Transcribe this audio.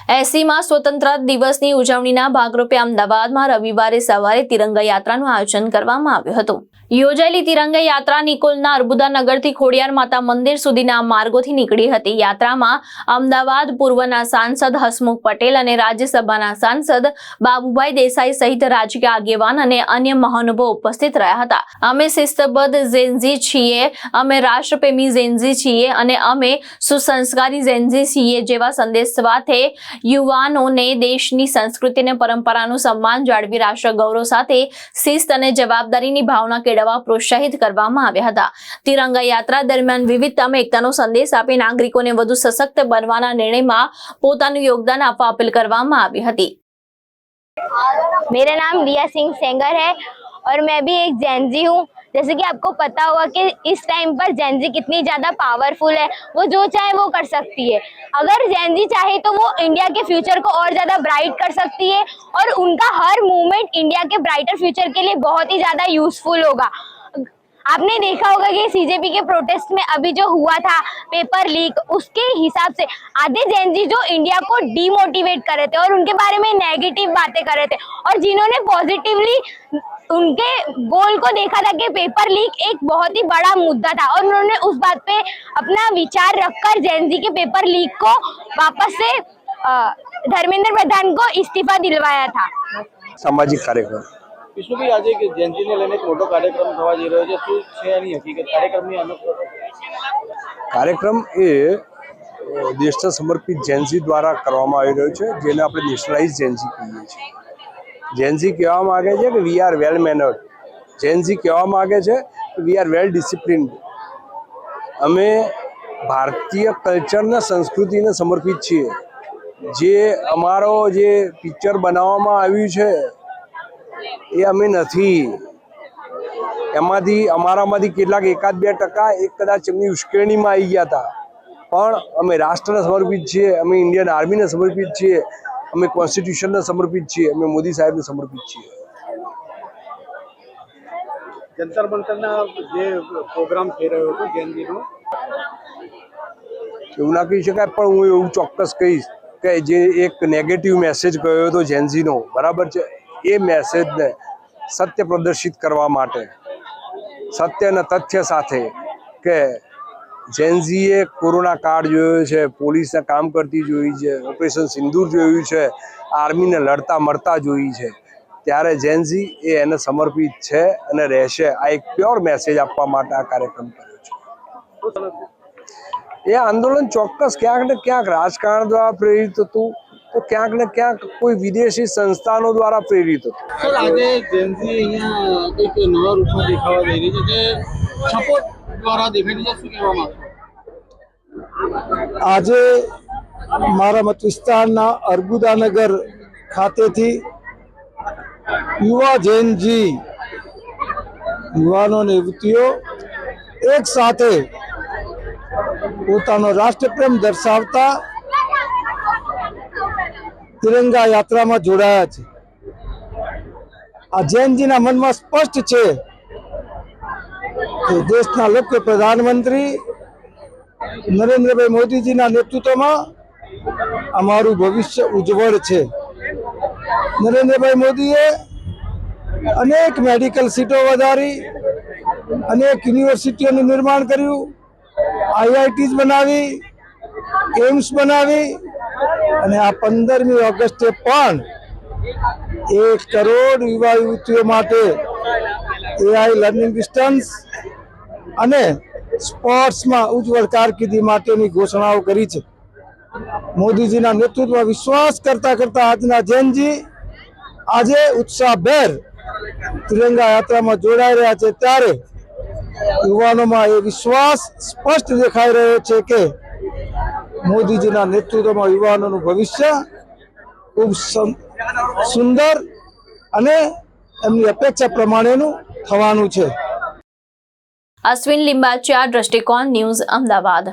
80માં સ્વતંત્રતા દિવસની ઉજવણીના ભાગરૂપે અમદાવાદમાં રવિવારે સવારે તિરંગા યાત્રાનું આયોજન કરવામાં આવ્યું હતું। યોજાયેલી તિરંગા યાત્રા નિકોલના અર્બુદાનગરથી ખોડિયાર માતા મંદિર સુધીના માર્ગોથી નીકળી હતી। યાત્રામાં અમદાવાદ પૂર્વના સાંસદ હસમુખ પટેલ અને રાજ્યસભાના સાંસદ બાબુભાઈ દેસાઈ સહિત રાજકીય આગેવાન અને અન્ય મહાનુભાવો ઉપસ્થિત રહ્યા હતા। અમે શિસ્તબદ્ધ ઝેનઝી છીએ, અમે રાષ્ટ્રપ્રેમી ઝેનઝી છીએ અને અમે સુસંસ્કારી ઝેનઝી છીએ જેવા સંદેશ સાથે યુવાનોને દેશની સંસ્કૃતિ અને પરંપરાનું સન્માન જાળવી રાષ્ટ્ર ગૌરવ સાથે શિસ્ત અને જવાબદારીની ભાવના કેળવવા પ્રોત્સાહિત કરવામાં આવ્યા હતા। તિરંગા યાત્રા દરમિયાન વિવિધતામાં એકતાનો સંદેશ આપી નાગરિકોને વધુ સશક્ત બનવાના નિર્ણયમાં પોતાનું યોગદાન આપવા અપીલ કરવામાં આવી હતી। मेरा नाम रिया सिंह सेंगर है और मैं भी एक जेनजी हूँ। जैसे कि आपको पता होगा कि इस टाइम पर जेनजी कितनी ज़्यादा पावरफुल है, वो जो चाहे वो कर सकती है। अगर जेनजी चाहे तो वो इंडिया के फ्यूचर को और ज़्यादा ब्राइट कर सकती है और उनका हर मूवमेंट इंडिया के ब्राइटर फ्यूचर के लिए बहुत ही ज़्यादा यूजफुल होगा। आपने देखा होगा कि सीजेपी के प्रोटेस्ट में अभी जो हुआ था पेपर लीक, उसके हिसाब से आधे जेनजी जो इंडिया को डीमोटिवेट कर रहे थे और उनके बारे में नेगेटिव बातें कर रहे थे और जिन्होंने पॉजिटिवली उनके गोल को देखा था कि पेपर लीक एक बहुत ही बड़ा मुद्दा था और उन्होंने उस बात पे अपना विचार रखकर जेनजी के पेपर लीक को वापस से धर्मेंद्र प्रधान को इस्तीफा दिलवाया था। सामाजिक कार्यक्रम વિષ્ણુભાઈ, આજે કે જેનજીને લઈને એક મોટો કાર્યક્રમ થવા જઈ રહ્યો છે, શું છે એની હકીકત? કાર્યક્રમ એ દેશને સમર્પિત જેનજી દ્વારા કરવામાં આવી રહ્યો છે, જેને આપણે નેશનલાઇઝ જેનજી કહીએ છીએ। જેનજી કહેવા માંગે છે કે વી આર વેલ મેનર્ડ, જેનજી કહેવા માંગે છે કે વી આર વેલ ડિસિપ્લિન્ડ। અમે ભારતીય કલ્ચરને સંસ્કૃતિને સમર્પિત છીએ। જે અમારો જે પિક્ચર બનાવવામાં આવ્યું છે એ અમે નથી, એમાંથી અમારામાંથી કેટલાક 1-2% એક કદાચ એમની ઉશ્કેરણીમાં આવી ગયા હતા, પણ અમે રાષ્ટ્રને સમર્પિત છીએ, અમે ઇન્ડિયન આર્મીને સમર્પિત છીએ, અમે કોન્સ્ટિટ્યુશનને સમર્પિત છીએ, અમે મોદી સાહેબને સમર્પિત છીએ। જંતર મંતરના જે પ્રોગ્રામ થઈ રહ્યો હતો જેનજીનો, એવું ના કહી શકાય, પણ હું એવું ચોક્કસ કહીશ કે જે એક નેગેટિવ મેસેજ ગયો હતો જેનજીનો, બરાબર છે, એ મેસેજને સત્ય પ્રદર્શિત કરવા માટે, સત્ય અને તથ્ય સાથે કે જેનજીએ કોરોના કાળ જોયો છે, પોલીસને કામ કરતી જોઈ છે, ઓપરેશન સિંદૂર જોયું છે, આર્મીને લડતા મરતા જોઈ છે, ત્યારે જેનજી એ એને સમર્પિત છે અને રહેશે। આ એક પ્યોર મેસેજ આપવા માટે આ કાર્યક્રમ કર્યો છે। એ આંદોલન ચોક્કસ ક્યાંક ને ક્યાંક રાજકારણ દ્વારા પ્રેરિત હતું, તો ક્યાંક ને ક્યાંક કોઈ વિદેશી સંસ્થાનો દ્વારા પ્રેરિત હતું। સર, આજે જેનજી અહીંયા કંઈક નવા રૂપમાં દેખાવા જઈ રહી છે, જે સપોર્ટ દ્વારા દેખાઈ રહી છે, શું કહેવા માંગો? આજે મારા મત વિસ્તારના અર્બુદાનગર ખાતેથી યુવા જેનજી યુવાનો અને યુવતીઓ એક સાથે પોતાનો રાષ્ટ્રપ્રેમ દર્શાવતા તિરંગા યાત્રામાં જોડાયા છે। આ જેનજીના મનમાં સ્પષ્ટ છે કે દેશના લોકપ્રિય પ્રધાનમંત્રી નરેન્દ્રભાઈ મોદીજીના નેતૃત્વમાં અમારું ભવિષ્ય ઉજ્જવળ છે। નરેન્દ્રભાઈ મોદીએ અનેક મેડિકલ સીટો વધારી, અનેક યુનિવર્સિટીઓનું નિર્માણ કર્યું, IITs બનાવી, એમ્સ બનાવી અને આ 15મી ઓગસ્ટે પણ 1 કરોડ યુવા યુવતીઓ માટે AI લર્નિંગ ડિસ્ટન્સ અને સ્પોર્ટ્સમાં ઉજ્જવળ કારકિર્દી માટેની ઘોષણાઓ કરી છે। મોદીજીના નેતૃત્વમાં વિશ્વાસ કરતા કરતા આજના જેનજી આજે ઉત્સાહભેર તિરંગા યાત્રામાં જોડાઈ રહ્યા છે, ત્યારે યુવાનોમાં એ વિશ્વાસ સ્પષ્ટ દેખાઈ રહ્યો છે કે મોદીજીના નેતૃત્વમાં યુવાનોનું ભવિષ્ય ખૂબ સુંદર અને એમની અપેક્ષા પ્રમાણેનું થવાનું છે। અશ્વિન લિંબાચિયા, દ્રષ્ટિકોણ ન્યૂઝ, અમદાવાદ।